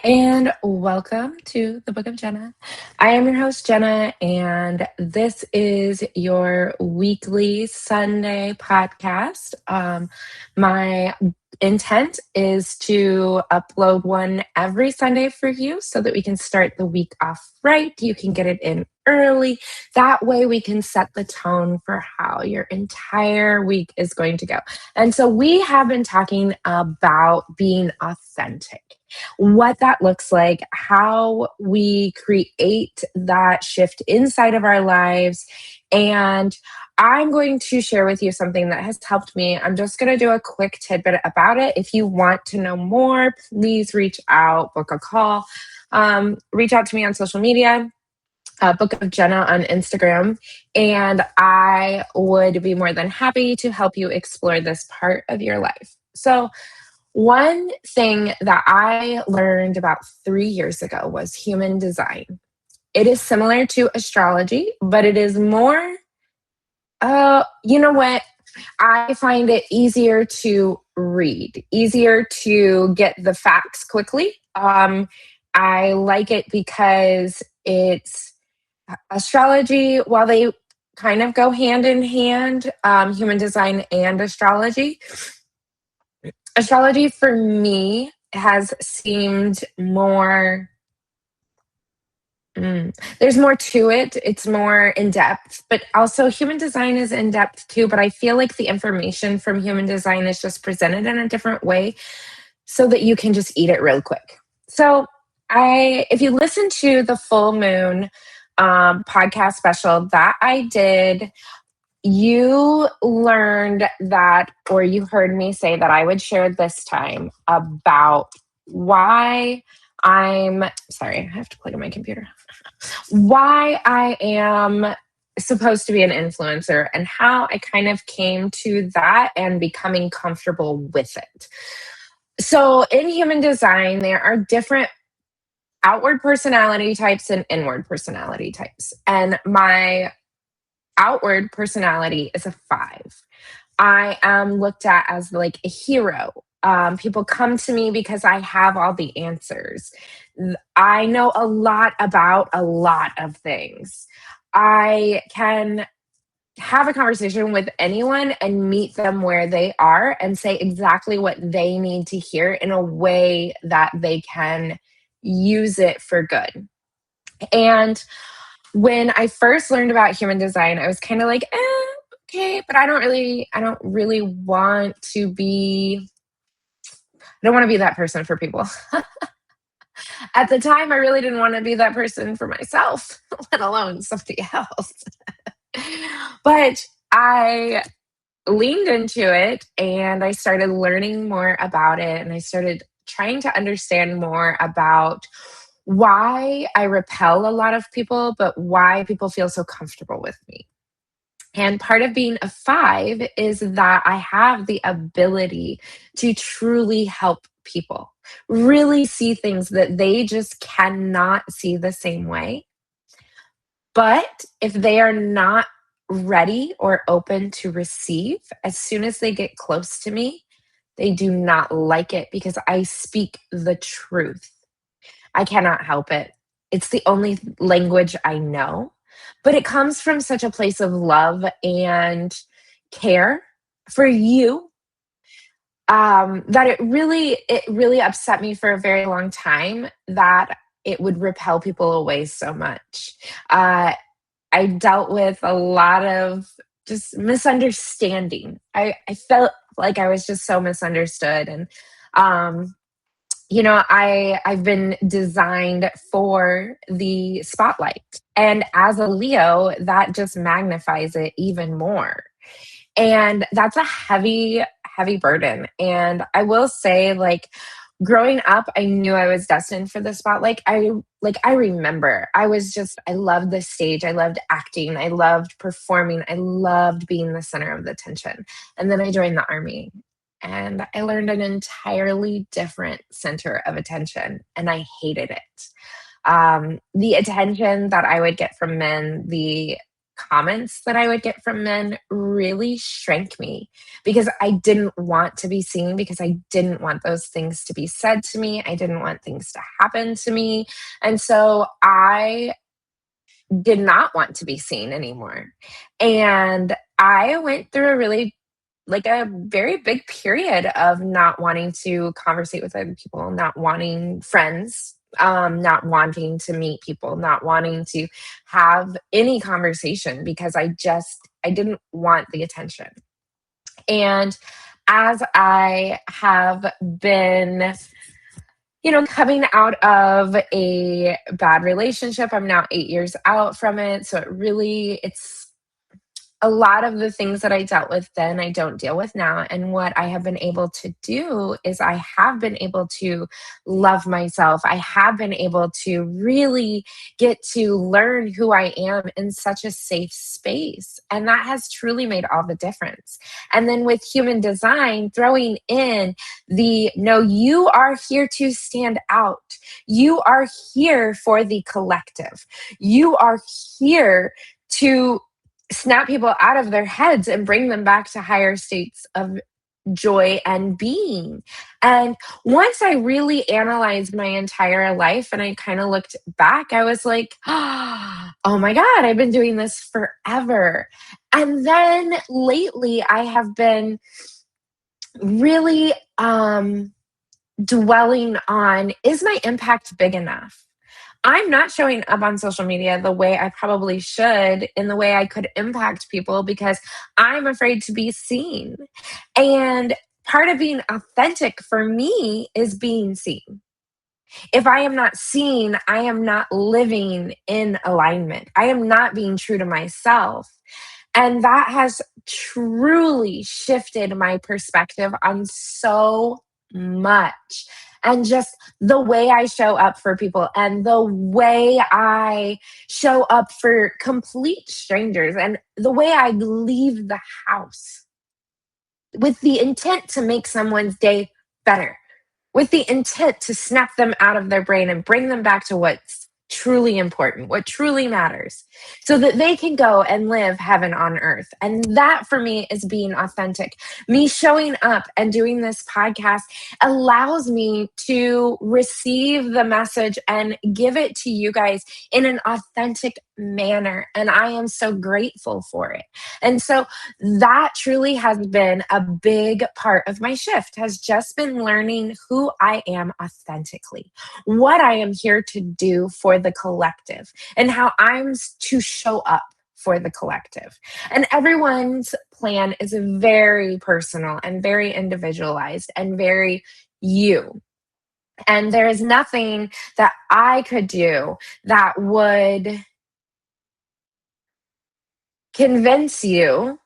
And welcome to the Book of Jenna. I am your host, Jenna, and this is your weekly Sunday podcast. My intent is to upload one every Sunday for you so that we can start the week off right. You can get it in early. That way, we can set the tone for how your entire week is going to go. And so, we have been talking about being authentic, what that looks like, how we create that shift inside of our lives. And I'm going to share with you something that has helped me. I'm just going to do a quick tidbit about it. If you want to know more, please reach out, book a call, reach out to me on social media. Book of Jenna on Instagram, and I would be more than happy to help you explore this part of your life. So, one thing that I learned about 3 years ago was human design. It is similar to astrology, but it is more, you know what? I find it easier to read, easier to get the facts quickly. I like it because it's astrology, while they kind of go hand in hand, human design and astrology for me has seemed more there's more to it. It's more in depth, but also human design is in depth too. But I feel like the information from human design is just presented in a different way so that you can just eat it real quick. So, if you listen to the full moon podcast special that I did, you learned that, or you heard me say that I would share this time about why I'm sorry, I have to plug in my computer. Why I am supposed to be an influencer and how I kind of came to that and becoming comfortable with it. So, in human design, there are different outward personality types and inward personality types. And my outward personality is a 5. I am looked at as like a hero. People come to me because I have all the answers. I know a lot about a lot of things. I can have a conversation with anyone and meet them where they are and say exactly what they need to hear in a way that they can use it for good. And when I first learned about human design, I was kind of like, okay, but I don't really want to be, I don't want to be that person for people. At the time, I really didn't want to be that person for myself, let alone somebody else. But I leaned into it and I started learning more about it, and I started trying to understand more about why I repel a lot of people, but why people feel so comfortable with me. And part of being a 5 is that I have the ability to truly help people, really see things that they just cannot see the same way. But if they are not ready or open to receive, as soon as they get close to me, they do not like it because I speak the truth. I cannot help it. It's the only language I know, but it comes from such a place of love and care for you, that it really upset me for a very long time that it would repel people away so much. Uh, I dealt with a lot of just misunderstanding. I felt like I was just so misunderstood, and um, I've been designed for the spotlight. And as a Leo, that just magnifies it even more. And that's a heavy, heavy burden. And I will say, like, growing up, I knew I was destined for the spotlight. I remember I loved the stage. I loved acting. I loved performing. I loved being the center of the attention. And then I joined the army and I learned an entirely different center of attention, and I hated it. The attention that I would get from men, the comments that I would get from men really shrank me because I didn't want to be seen, because I didn't want those things to be said to me. I didn't want things to happen to me. And so I did not want to be seen anymore. And I went through a really like a very big period of not wanting to conversate with other people, not wanting friends, not wanting to meet people, not wanting to have any conversation because I didn't want the attention. And as I have been, coming out of a bad relationship, I'm now 8 years out from it. So it's a lot of the things that I dealt with then, I don't deal with now. And what I have been able to do is I have been able to love myself. I have been able to really get to learn who I am in such a safe space. And that has truly made all the difference. And then with human design, throwing in the no, you are here to stand out. You are here for the collective. You are here to snap people out of their heads and bring them back to higher states of joy and being. And once I really analyzed my entire life and I kind of looked back, I was like, oh my God, I've been doing this forever. And then lately, I have been really dwelling on, is my impact big enough? I'm not showing up on social media the way I probably should, in the way I could impact people, because I'm afraid to be seen. And part of being authentic for me is being seen. If I am not seen, I am not living in alignment. I am not being true to myself. And that has truly shifted my perspective on so much. And just the way I show up for people and the way I show up for complete strangers and the way I leave the house with the intent to make someone's day better, with the intent to snap them out of their brain and bring them back to what's truly important, what truly matters, so that they can go and live heaven on earth. And that for me is being authentic. Me showing up and doing this podcast allows me to receive the message and give it to you guys in an authentic manner. And I am so grateful for it. And so that truly has been a big part of my shift, has just been learning who I am authentically, what I am here to do for the collective, and how I'm to show up for the collective. And everyone's plan is very personal and very individualized and very you. And there is nothing that I could do that would convince you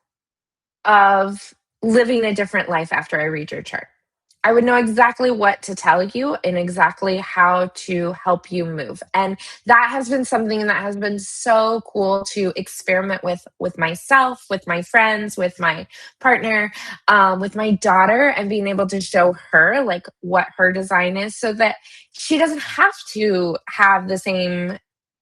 of living a different life after I read your chart. I would know exactly what to tell you and exactly how to help you move. And that has been something that has been so cool to experiment with myself, with my friends, with my partner, with my daughter, and being able to show her like what her design is, so that she doesn't have to have the same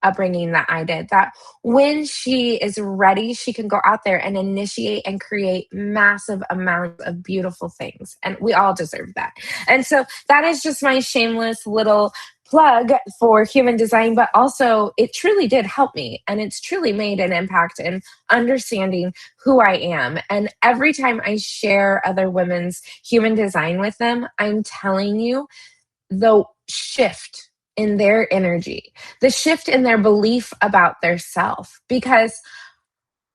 upbringing that I did, that when she is ready, she can go out there and initiate and create massive amounts of beautiful things. And we all deserve that. And so that is just my shameless little plug for human design, but also it truly did help me. And it's truly made an impact in understanding who I am. And every time I share other women's human design with them, I'm telling you, the shift in their energy, the shift in their belief about their self. Because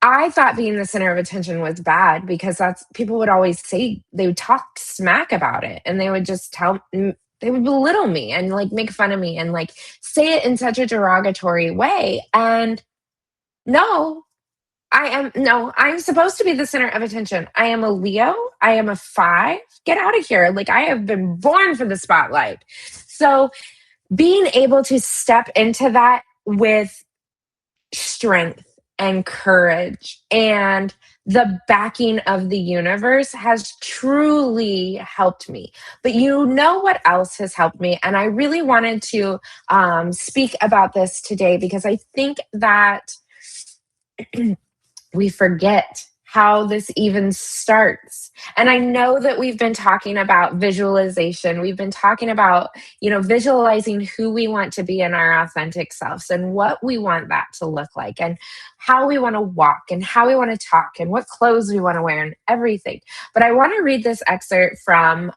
I thought being the center of attention was bad, because that's, people would always say, they would talk smack about it, and they would just they would belittle me and like make fun of me and like say it in such a derogatory way. And no, I'm supposed to be the center of attention. I am a Leo. I am a 5. Get out of here. Like, I have been born for the spotlight. So being able to step into that with strength and courage and the backing of the universe has truly helped me. But you know what else has helped me? And I really wanted to speak about this today, because I think that we forget how this even starts. And I know that we've been talking about visualization. We've been talking about, visualizing who we want to be in our authentic selves and what we want that to look like and how we want to walk and how we want to talk and what clothes we want to wear and everything. But I want to read this excerpt from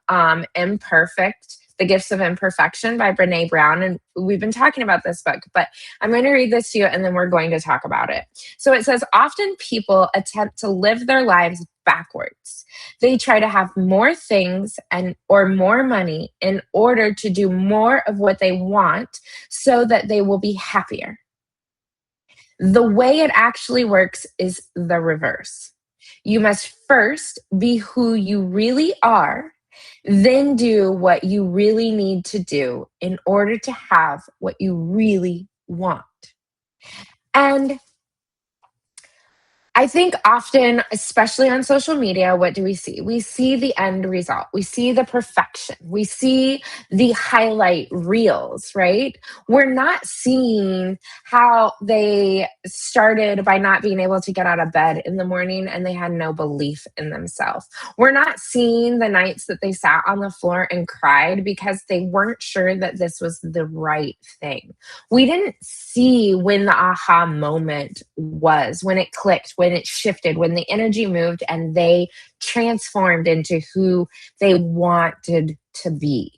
Imperfect. The Gifts of Imperfection by Brene Brown. And we've been talking about this book, but I'm going to read this to you and then we're going to talk about it. So it says, often people attempt to live their lives backwards. They try to have more things or more money in order to do more of what they want so that they will be happier. The way it actually works is the reverse. You must first be who you really are, then do what you really need to do in order to have what you really want. And I think often, especially on social media, what do we see? We see the end result. We see the perfection. We see the highlight reels, right? We're not seeing how they started by not being able to get out of bed in the morning and they had no belief in themselves. We're not seeing the nights that they sat on the floor and cried because they weren't sure that this was the right thing. We didn't see when the aha moment was, when it clicked, when it shifted, when the energy moved and they transformed into who they wanted to be.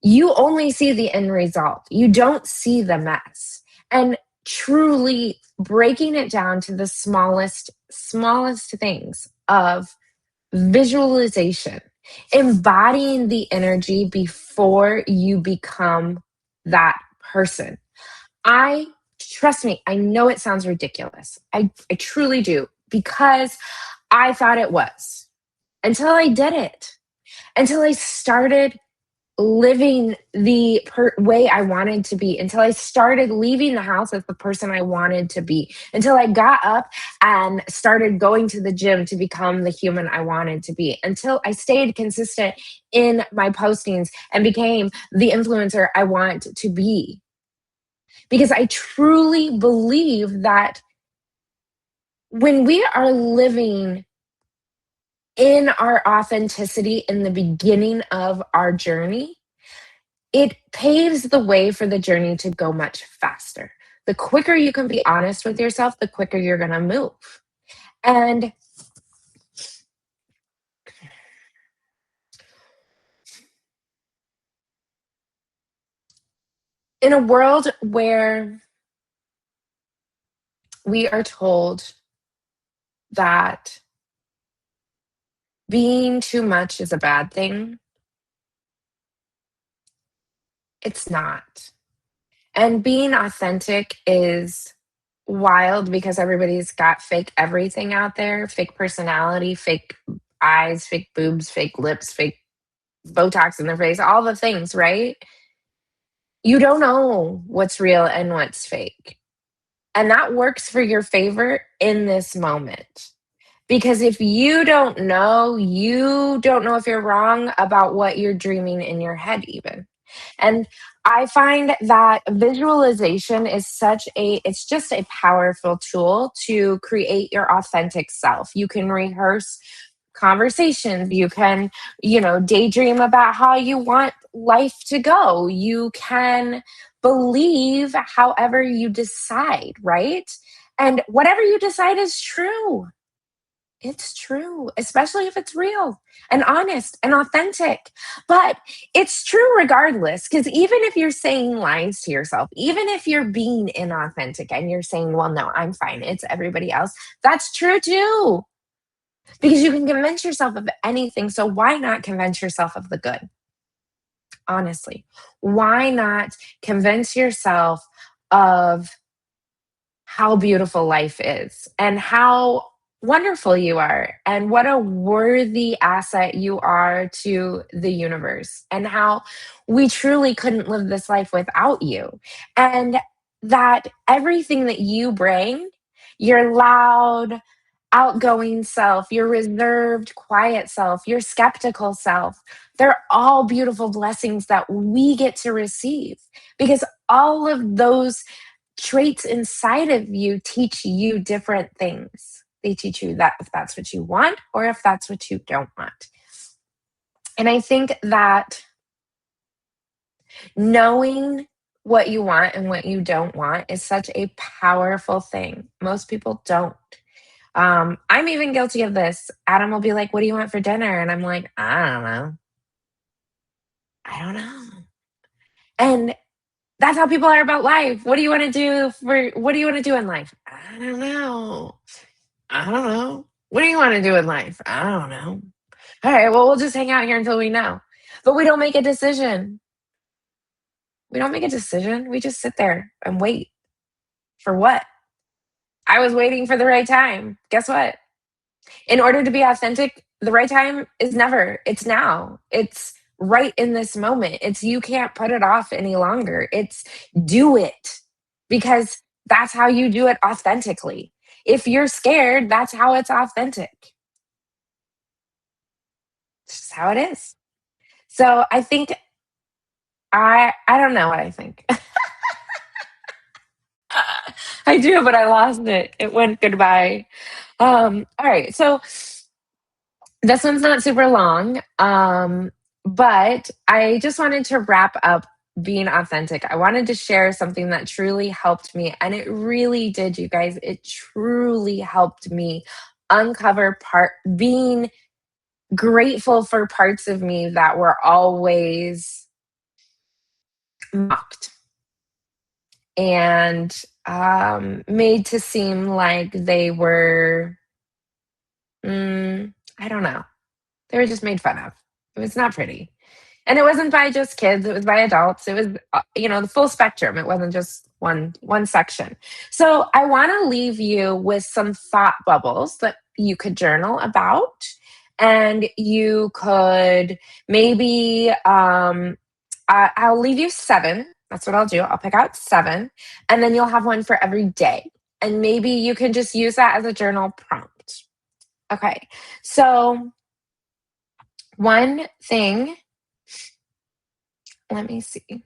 You only see the end result. You don't see the mess. And truly breaking it down to the smallest things of visualization, embodying the energy before you become that person. I trust me, I know it sounds ridiculous. I truly do because I thought it was until I did it, until I started living the way I wanted to be, until I started leaving the house as the person I wanted to be, until I got up and started going to the gym to become the human I wanted to be, until I stayed consistent in my postings and became the influencer I want to be. Because I truly believe that when we are living in our authenticity in the beginning of our journey, it paves the way for the journey to go much faster. The quicker you can be honest with yourself, the quicker you're going to move. And in a world where we are told that being too much is a bad thing, it's not. And being authentic is wild because everybody's got fake everything out there, fake personality, fake eyes, fake boobs, fake lips, fake Botox in their face, all the things, right? You don't know what's real and what's fake. And that works for your favor in this moment. Because if you don't know if you're wrong about what you're dreaming in your head, even. And I find that visualization is it's just a powerful tool to create your authentic self. You can rehearse conversations. You can, daydream about how you want life to go. You can believe however you decide, right? And whatever you decide is true. It's true, especially if it's real and honest and authentic. But it's true regardless, because even if you're saying lies to yourself, even if you're being inauthentic and you're saying, well, no, I'm fine, it's everybody else, that's true too. Because you can convince yourself of anything. So why not convince yourself of the good? Honestly, why not convince yourself of how beautiful life is and how wonderful you are and what a worthy asset you are to the universe and how we truly couldn't live this life without you, and that everything that you bring, your loud outgoing self, your reserved quiet self, your skeptical self, they're all beautiful blessings that we get to receive because all of those traits inside of you teach you different things. They teach you that if that's what you want or if that's what you don't want. And I think that knowing what you want and what you don't want is such a powerful thing. Most people don't. I'm even guilty of this. Adam will be like, "What do you want for dinner?" And I'm like, "I don't know. I don't know." And that's how people are about life. What do you want to do in life? I don't know. I don't know. What do you want to do in life? I don't know. All right, well, we'll just hang out here until we know. But we don't make a decision. We don't make a decision. We just sit there and wait. For what? I was waiting for the right time. Guess what? In order to be authentic, the right time is never. It's now. It's right in this moment. It's you can't put it off any longer. It's do it because that's how you do it authentically. If you're scared, that's how it's authentic. It's just how it is. So I think I don't know what I think. I do, but I lost it. It went goodbye. All right. So this one's not super long, but I just wanted to wrap up being authentic. I wanted to share something that truly helped me, and it really did, you guys. It truly helped me uncover being grateful for parts of me that were always mocked and made to seem like they were, I don't know, they were just made fun of. It was not pretty. And it wasn't by just kids, it was by adults. It was, the full spectrum. It wasn't just one section. So I want to leave you with some thought bubbles that you could journal about. And you could maybe, I'll leave you 7. That's what I'll do. I'll pick out 7. And then you'll have one for every day. And maybe you can just use that as a journal prompt. Okay. So, one thing, let me see.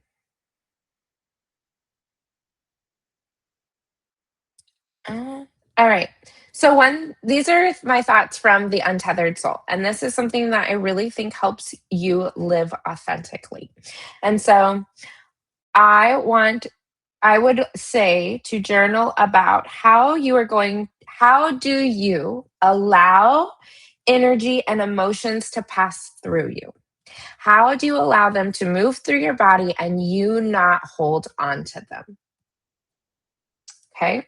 All right. So these are my thoughts from the untethered soul, and this is something that I really think helps you live authentically. And so I want, I would say to journal about how do you allow energy and emotions to pass through you? How do you allow them to move through your body and you not hold on to them? Okay.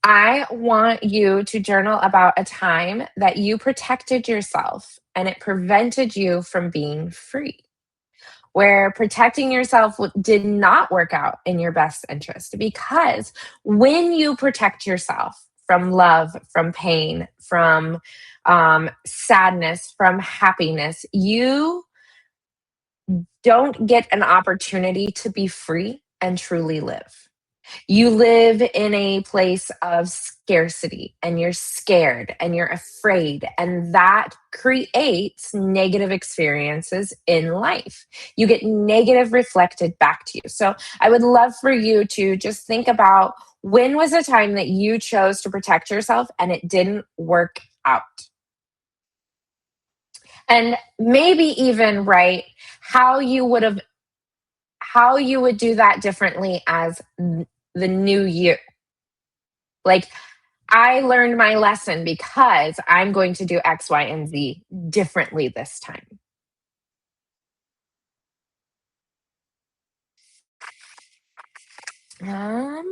I want you to journal about a time that you protected yourself and it prevented you from being free, where protecting yourself did not work out in your best interest. Because when you protect yourself from love, from pain, from sadness, from happiness, you don't get an opportunity to be free and truly live. You live in a place of scarcity and you're scared and you're afraid, and that creates negative experiences in life. You get negative reflected back to you. So, I would love for you to just think about when was a time that you chose to protect yourself and it didn't work out. And maybe even write how you would have how you would do that differently as the new you. Like, I learned my lesson because I'm going to do X, Y, and Z differently this time. Um,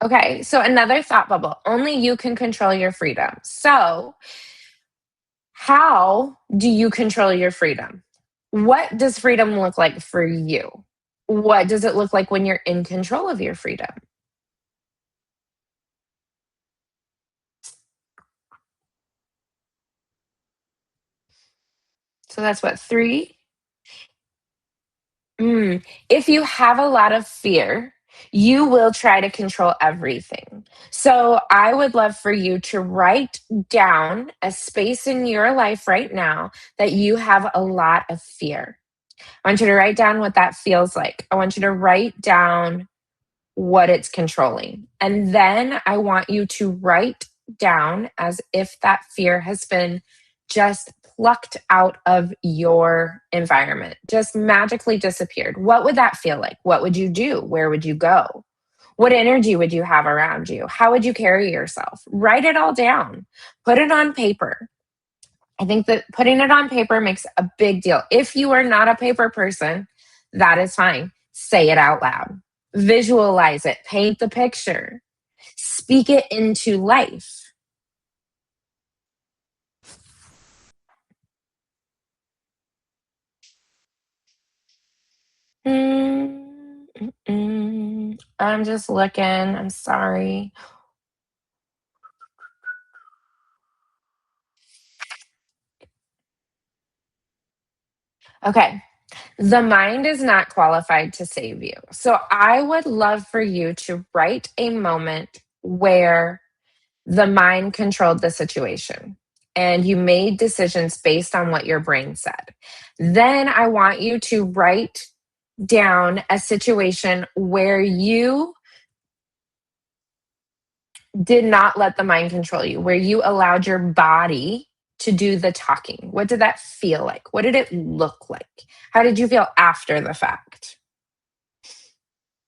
okay, so another thought bubble. Only you can control your freedom. So, how do you control your freedom? What does freedom look like for you? What does it look like when you're in control of your freedom? So that's what, 3? If you have a lot of fear, you will try to control everything. So I would love for you to write down a space in your life right now that you have a lot of fear. I want you to write down what that feels like. I want you to write down what it's controlling. And then I want you to write down as if that fear has been just plucked out of your environment, just magically disappeared. What would that feel like? What would you do? Where would you go? What energy would you have around you? How would you carry yourself? Write it all down. Put it on paper. I think that putting it on paper makes a big deal. If you are not a paper person, that is fine. Say it out loud. Visualize it. Paint the picture. Speak it into life. I'm just looking. I'm sorry. Okay. The mind is not qualified to save you. So I would love for you to write a moment where the mind controlled the situation and you made decisions based on what your brain said. Then I want you to write down a situation where you did not let the mind control you, where you allowed your body to do the talking. What did that feel like? What did it look like? How did you feel after the fact?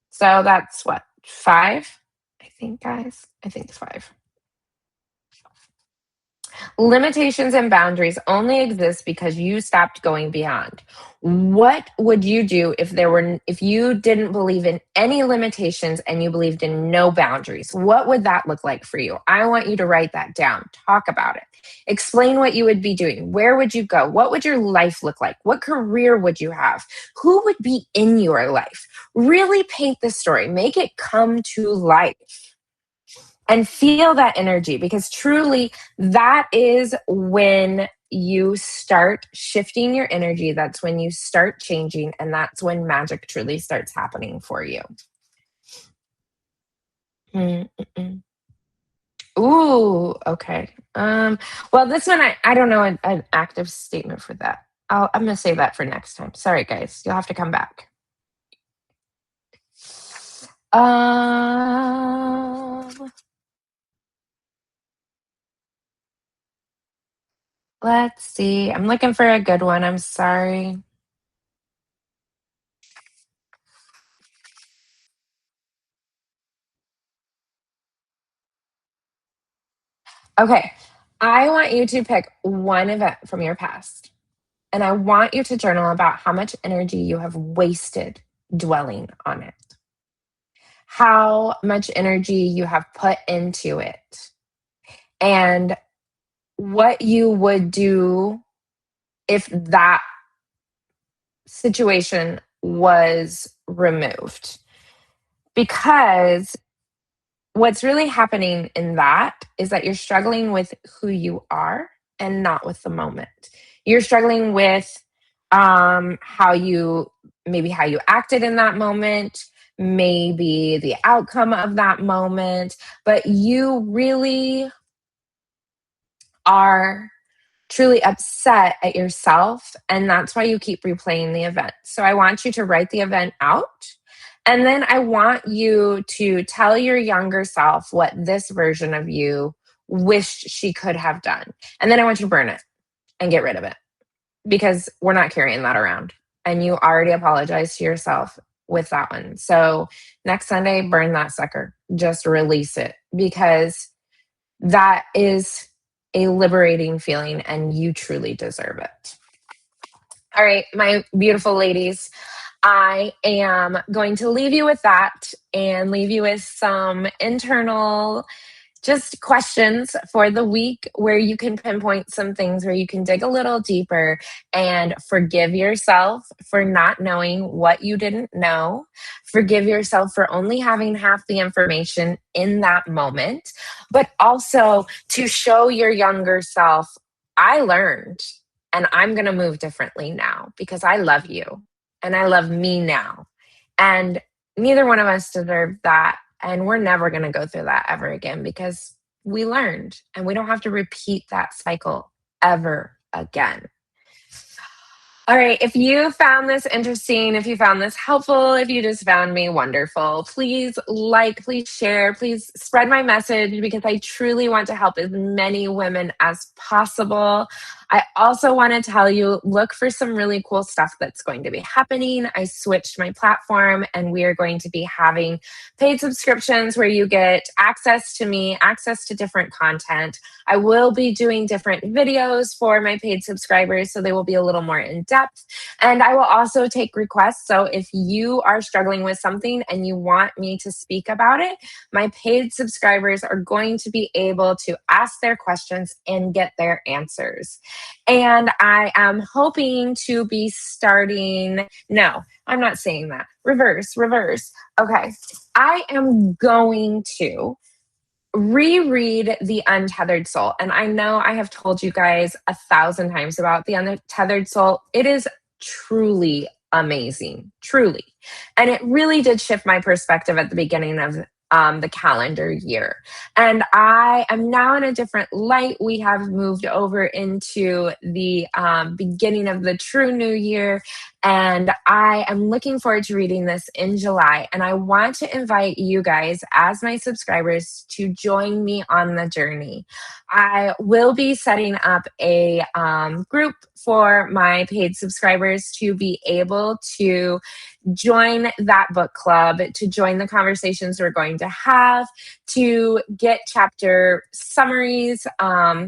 So that's what, five? I think, guys. I think it's five. Limitations and boundaries only exist because you stopped going beyond. What would you do if you didn't believe in any limitations and you believed in no boundaries? What would that look like for you? I want you to write that down. Talk about it. Explain what you would be doing. Where would you go? What would your life look like? What career would you have? Who would be in your life? Really paint the story. Make it come to life and feel that energy, because truly that is when you start shifting your energy. That's when you start changing, and that's when magic truly starts happening for you. Mm-mm. Ooh, okay. Well, this one I don't know an active statement for that. I'm gonna save that for next time. Sorry, guys, you'll have to come back. Um, let's see. I'm looking for a good one. I'm sorry. Okay. I want you to pick one event from your past, and I want you to journal about how much energy you have wasted dwelling on it, how much energy you have put into it, and what you would do if that situation was removed. Because what's really happening in that is that you're struggling with who you are and not with the moment. You're struggling with how you maybe how you acted in that moment, maybe the outcome of that moment, but you really are truly upset at yourself. And that's why you keep replaying the event. So I want you to write the event out. And then I want you to tell your younger self what this version of you wished she could have done. And then I want you to burn it and get rid of it, because we're not carrying that around. And you already apologized to yourself with that one. So next Sunday, burn that sucker. Just release it, because that is a liberating feeling and you truly deserve it. All right, my beautiful ladies, I am going to leave you with that and leave you with some internal just questions for the week where you can pinpoint some things where you can dig a little deeper and forgive yourself for not knowing what you didn't know. Forgive yourself for only having half the information in that moment, but also to show your younger self, I learned and I'm going to move differently now because I love you and I love me now. And neither one of us deserve that. And we're never going to go through that ever again, because we learned and we don't have to repeat that cycle ever again. All right. If you found this interesting, if you found this helpful, if you just found me wonderful, please like, please share, please spread my message because I truly want to help as many women as possible. I also want to tell you look for some really cool stuff that's going to be happening. I switched my platform and we are going to be having paid subscriptions where you get access to me, access to different content. I will be doing different videos for my paid subscribers, so they will be a little more in depth. And I will also take requests. So if you are struggling with something and you want me to speak about it, my paid subscribers are going to be able to ask their questions and get their answers. And I am hoping to be starting, no, I'm not saying that. Reverse, reverse. Okay. I am going to reread The Untethered Soul. And I know I have told you guys 1,000 times about The Untethered Soul. It is truly amazing, truly. And it really did shift my perspective at the beginning of the calendar year. And I am now in a different light. We have moved over into the beginning of the true new year. And I am looking forward to reading this in July. And I want to invite you guys, as my subscribers, to join me on the journey. I will be setting up a group for my paid subscribers to be able to join that book club, to join the conversations we're going to have, to get chapter summaries. I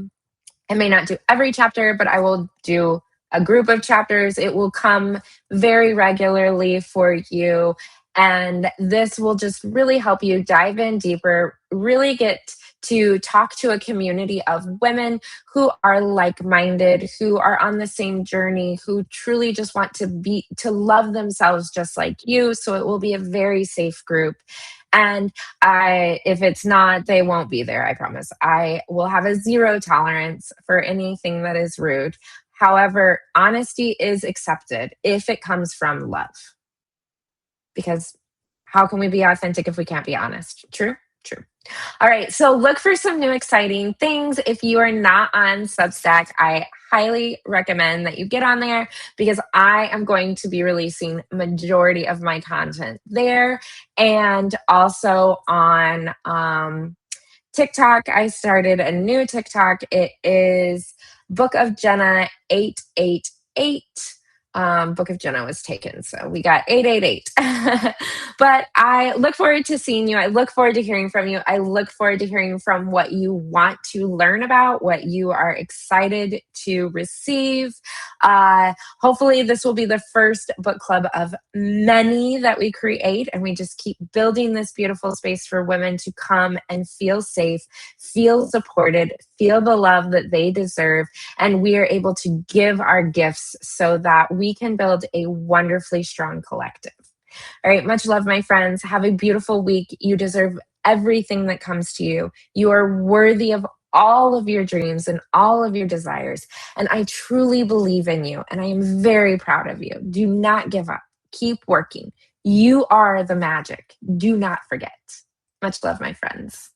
may not do every chapter, but I will do a group of chapters. It will come very regularly for you. And this will just really help you dive in deeper, really get to talk to a community of women who are like-minded, who are on the same journey, who truly just want to love themselves just like you. So it will be a very safe group. And if it's not, they won't be there. I promise. I will have a zero tolerance for anything that is rude. However, honesty is accepted if it comes from love. Because how can we be authentic if we can't be honest? True? True. All right. So look for some new exciting things. If you are not on Substack, I highly recommend that you get on there because I am going to be releasing majority of my content there. And also on TikTok, I started a new TikTok. It is Book of Jenna 888. Book of Jenna was taken, so we got 888. But I look forward to seeing you. I look forward to hearing from you. I look forward to hearing from what you want to learn about, what you are excited to receive. Hopefully, this will be the first book club of many that we create, and we just keep building this beautiful space for women to come and feel safe, feel supported, feel the love that they deserve, and we are able to give our gifts so that we can build a wonderfully strong collective. All right, much love, my friends. Have a beautiful week. You deserve everything that comes to you. You are worthy of all of your dreams and all of your desires. And I truly believe in you, and I am very proud of you. Do not give up. Keep working. You are the magic. Do not forget. Much love, my friends.